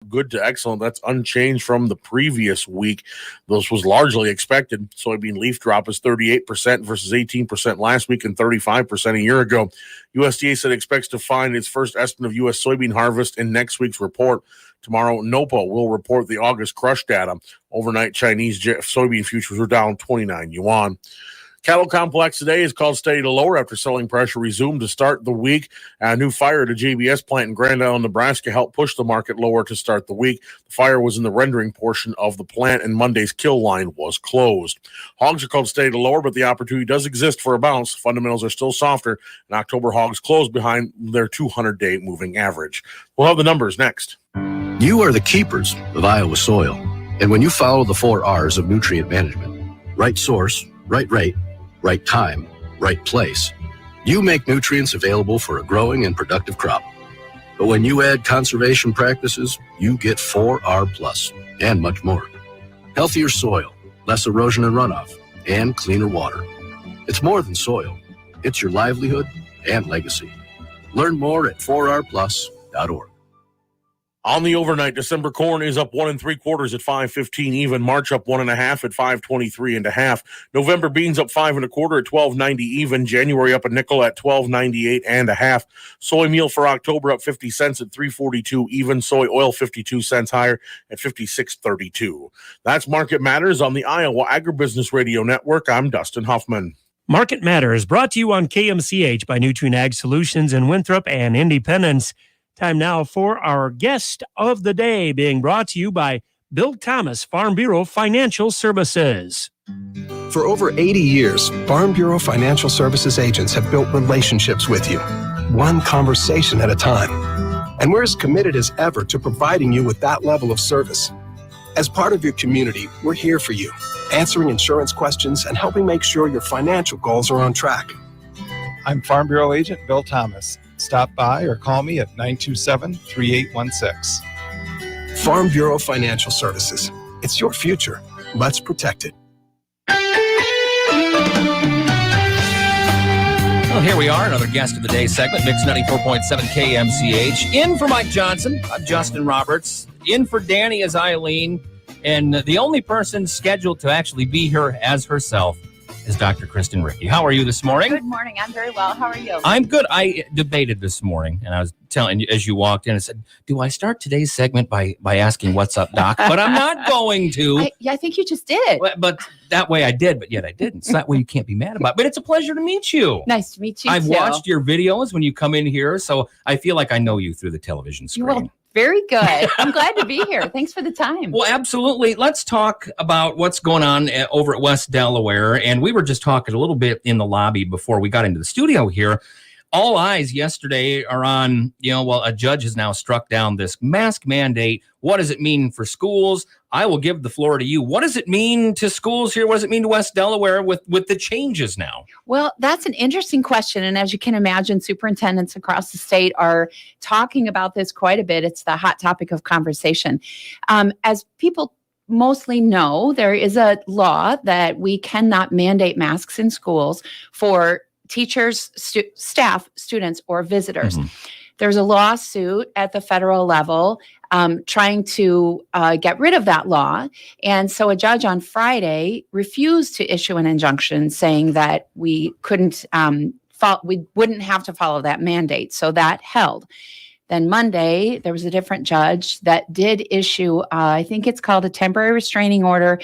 Good to excellent. That's unchanged from the previous week. This was largely expected. Soybean leaf drop is 38% versus 18% last week and 35% a year ago. USDA said it expects to find its first estimate of U.S. soybean harvest in next week's report. Tomorrow, NOPA will report the August crush data. Overnight, Chinese soybean futures were down 29 yuan. Cattle complex today is called steady to lower after selling pressure resumed to start the week. A new fire at a JBS plant in Grand Island, Nebraska helped push the market lower to start the week. The fire was in the rendering portion of the plant, and Monday's kill line was closed. Hogs are called steady to lower, but the opportunity does exist for a bounce. Fundamentals are still softer, and October hogs closed behind their 200-day moving average. We'll have the numbers next. You are the keepers of Iowa soil, and when you follow the 4 R's of nutrient management, right source, right rate, right time, right place, you make nutrients available for a growing and productive crop. But when you add conservation practices, you get 4R plus and much more. Healthier soil, less erosion and runoff, and cleaner water. It's more than soil. It's your livelihood and legacy. Learn more at 4rplus.org. On the overnight, December corn is up 1 3/4 at 5.15 even. March up 1 1/2 at 5.23 1/2. November beans up 5 1/4 at 12.90 even. January up a nickel at 12.98 1/2. Soy meal for October up 50 cents at 3.42 even. Soy oil 52 cents higher at 56.32. That's Market Matters on the Iowa Agribusiness Radio Network. I'm Dustin Huffman. Market Matters brought to you on KMCH by Nutrien Ag Solutions in Winthrop and Independence. Time now for our guest of the day, being brought to you by Bill Thomas, Farm Bureau Financial Services. For over 80 years, Farm Bureau Financial Services agents have built relationships with you, one conversation at a time. And we're as committed as ever to providing you with that level of service. As part of your community, we're here for you, answering insurance questions and helping make sure your financial goals are on track. I'm Farm Bureau Agent Bill Thomas. Stop by or call me at 927-3816. Farm Bureau Financial Services. It's your future. Let's protect it. Well, here we are, another guest of the day segment, Mix 94.7 KMCH. In for Mike Johnson, I'm Justin Roberts. In for Danny is Eileen. And the only person scheduled to actually be here as herself is Dr. Kristen Rickey. How are you this morning? Good morning. I'm very well. How are you? I'm good. I debated this morning, and I was telling you as you walked in, I said, do I start today's segment by asking what's up, Doc? But I'm not going to. I think you just did. But that way I did, but yet I didn't. So that way you can't be mad about it. But it's a pleasure to meet you. Nice to meet you, I've too. watched your videos when you come in here, so I feel like I know you through the television screen. Well, very good. I'm glad to be here. Thanks for the time. Well, absolutely. Let's talk about what's going on over at West Delaware. And we were just talking a little bit in the lobby before we got into the studio here. All eyes yesterday are on, a judge has now struck down this mask mandate. What does it mean for schools? I will give the floor to you. What does it mean to schools here? What does it mean to West Delaware with the changes now? Well, that's an interesting question. And as you can imagine, superintendents across the state are talking about this quite a bit. It's the hot topic of conversation. As people mostly know, there is a law that we cannot mandate masks in schools for teachers, staff, students, or visitors. Mm-hmm. There's a lawsuit at the federal level trying to get rid of that law. And so a judge on Friday refused to issue an injunction saying that we couldn't, we wouldn't have to follow that mandate. So that held. Then Monday, there was a different judge that did issue, I think it's called a temporary restraining order,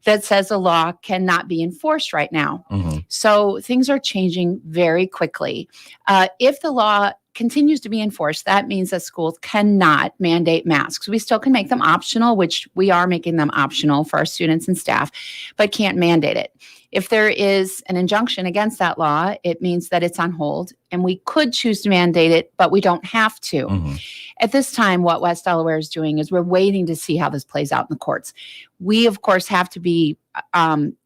that says the law cannot be enforced right now. Mm-hmm. So things are changing very quickly. If the law continues to be enforced, that means that schools cannot mandate masks. We still can make them optional, which we are making them optional for our students and staff, but can't mandate it. If there is an injunction against that law, it means that it's on hold, and we could choose to mandate it, but we don't have to. Mm-hmm. At this time, what West Delaware is doing is we're waiting to see how this plays out in the courts. We, of course, have to be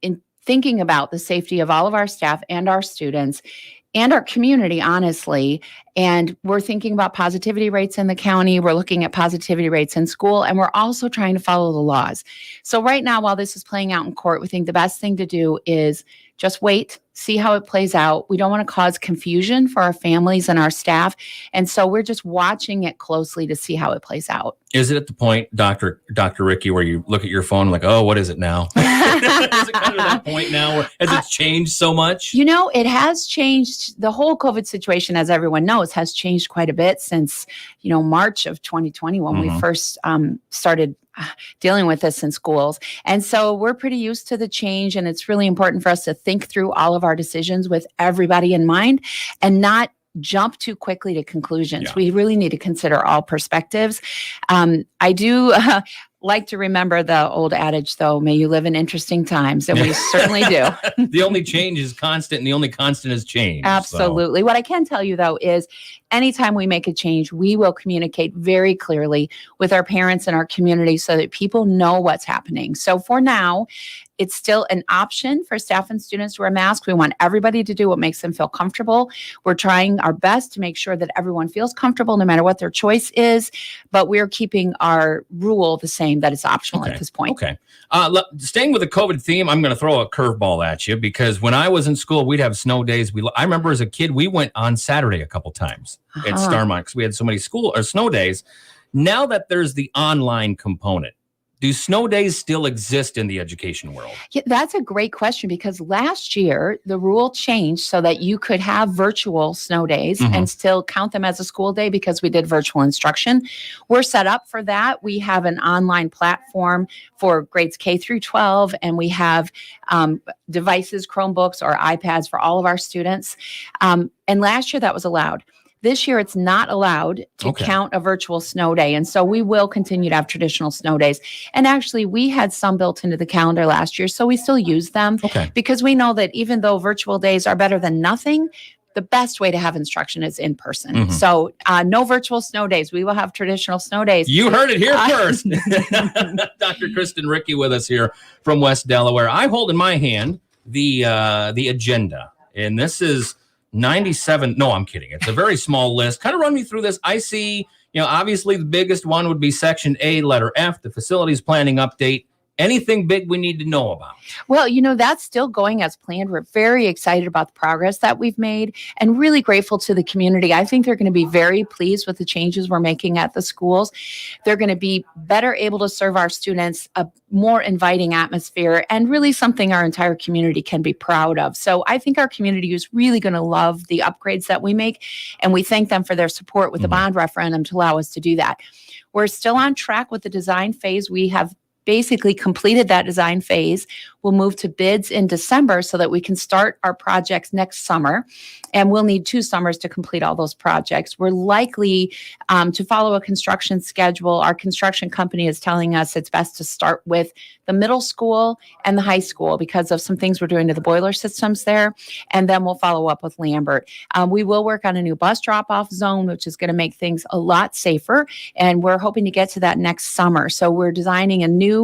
in thinking about the safety of all of our staff and our students and our community, honestly. And we're thinking about positivity rates in the county. We're looking at positivity rates in school, and we're also trying to follow the laws. So right now, while this is playing out in court, we think the best thing to do is just wait see how it plays out. We don't want to cause confusion for our families and our staff. And so we're just watching it closely to see how it plays out. Is it at the point, Dr. Rickey, where you look at your phone like, oh, what is it now? Is it kind of that point now where has it changed so much? It has changed. The whole COVID situation, as everyone knows, has changed quite a bit since, March of 2020 when we first started dealing with this in schools. And so we're pretty used to the change, and it's really important for us to think through all of our decisions with everybody in mind and not jump too quickly to conclusions. Yeah. We really need to consider all perspectives. I do like to remember the old adage, though, may you live in interesting times. And we certainly do. The only change is constant, and the only constant is change. Absolutely. So. What I can tell you, though, is anytime we make a change, we will communicate very clearly with our parents and our community so that people know what's happening. So for now, it's still an option for staff and students to wear masks. We want everybody to do what makes them feel comfortable. We're trying our best to make sure that everyone feels comfortable no matter what their choice is, but we're keeping our rule the same, that it's optional at this point. Okay. Staying with the COVID theme, I'm going to throw a curveball at you because when I was in school, we'd have snow days. I remember as a kid, we went on Saturday a couple times at Starmont because we had so many snow days. Now that there's the online component, do snow days still exist in the education world? Yeah, that's a great question because last year the rule changed so that you could have virtual snow days and still count them as a school day because we did virtual instruction. We're set up for that. We have an online platform for grades K through 12, and we have devices, Chromebooks or iPads for all of our students. And last year that was allowed. This year, it's not allowed to count a virtual snow day. And so we will continue to have traditional snow days. And actually, we had some built into the calendar last year, so we still use them because we know that even though virtual days are better than nothing, the best way to have instruction is in person. So no virtual snow days. We will have traditional snow days. You heard it here first. Dr. Kristen Rickey with us here from West Delaware. I hold in my hand the agenda, and this is 97. No, I'm kidding. It's a very small list. Kind of run me through this. I see, obviously the biggest one would be section A, letter F, the facilities planning update. Anything big we need to know about? Well, that's still going as planned. We're very excited about the progress that we've made and really grateful to the community. I think they're going to be very pleased with the changes we're making at the schools. They're going to be better able to serve our students a more inviting atmosphere and really something our entire community can be proud of. So I think our community is really going to love the upgrades that we make, and we thank them for their support with the bond referendum to allow us to do that. We're still on track with the design phase. We have basically completed that design phase. We'll move to bids in December so that we can start our projects next summer. And we'll need 2 summers to complete all those projects. We're likely to follow a construction schedule. Our construction company is telling us it's best to start with the middle school and the high school because of some things we're doing to the boiler systems there. And then we'll follow up with Lambert. We will work on a new bus drop-off zone, which is going to make things a lot safer. And we're hoping to get to that next summer. So we're designing a new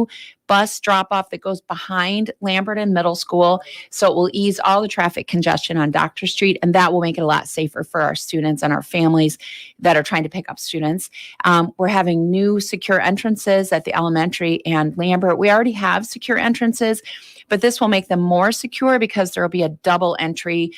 bus drop-off that goes behind Lambert and middle school. So it will ease all the traffic congestion on Dr. Street, and that will make it a lot safer for our students and our families that are trying to pick up students. We're having new secure entrances at the elementary and Lambert. We already have secure entrances, but this will make them more secure because there will be a double entry,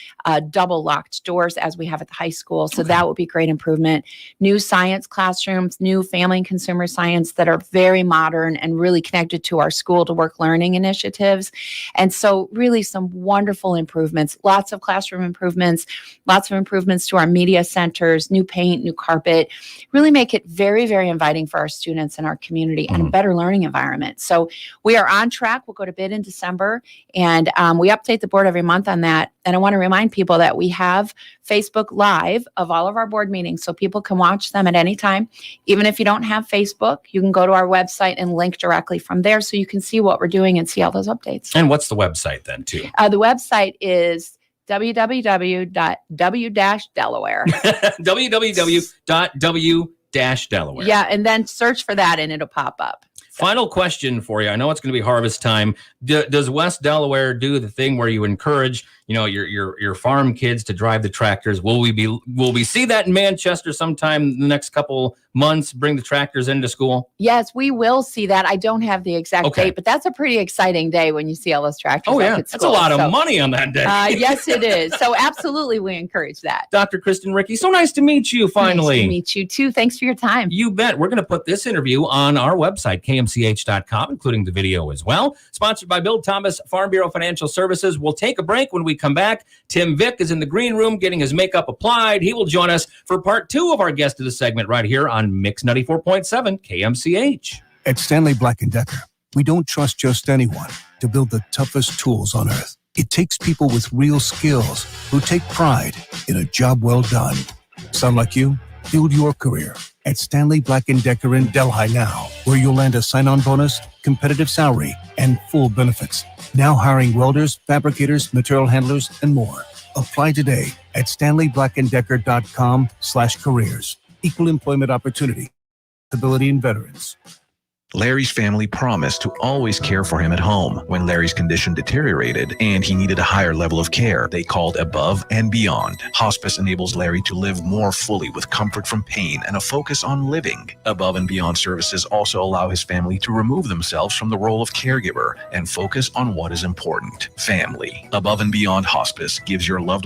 double locked doors as we have at the high school. So that will be a great improvement. New science classrooms, new family and consumer science that are very modern and really connected to our school to work learning initiatives. And so really some wonderful improvements, lots of classroom improvements, lots of improvements to our media centers, new paint, new carpet, really make it very, very inviting for our students and our community and a better learning environment. So we are on track. We'll go to bid in December. And we update the board every month on that. And I want to remind people that we have Facebook Live of all of our board meetings, so people can watch them at any time. Even if you don't have Facebook, you can go to our website and link directly from there so you can see what we're doing and see all those updates. And what's the website then, too? The website is www.w-delaware. www.w-delaware. Yeah, and then search for that and it'll pop up. Final question for you. I know it's going to be harvest time. Does West Delaware do the thing where you encourage, your farm kids to drive the tractors? Will we see that in Manchester sometime in the next couple months? Bring the tractors into school? Yes, we will see that. I don't have the exact date, but that's a pretty exciting day when you see all those tractors. Oh yeah, that's a lot of money on that day. Yes, it is. So absolutely, we encourage that. Dr. Kristen Rickey, so nice to meet you finally. Nice to meet you too. Thanks for your time. You bet. We're going to put this interview on our website, kmch.com, including the video as well. Sponsored by Bill Thomas, Farm Bureau Financial Services. We'll take a break. When we come back, Tim Vick is in the green room getting his makeup applied. He will join us for part 2 of our guest of the segment right here on Mix 94.7 KMCH. At Stanley Black & Decker, we don't trust just anyone to build the toughest tools on earth. It takes people with real skills who take pride in a job well done. Sound like you? Build your career at Stanley Black & Decker in Delhi now, where you'll land a sign-on bonus, competitive salary, and full benefits. Now hiring welders, fabricators, material handlers, and more. Apply today at stanleyBlackandDecker.com/careers. Equal employment opportunity, ability, and veterans. Larry's family promised to always care for him at home. When Larry's condition deteriorated and he needed a higher level of care, they called Above and Beyond. Hospice enables Larry to live more fully with comfort from pain and a focus on living. Above and Beyond services also allow his family to remove themselves from the role of caregiver and focus on what is important: family. Above and Beyond Hospice gives your loved one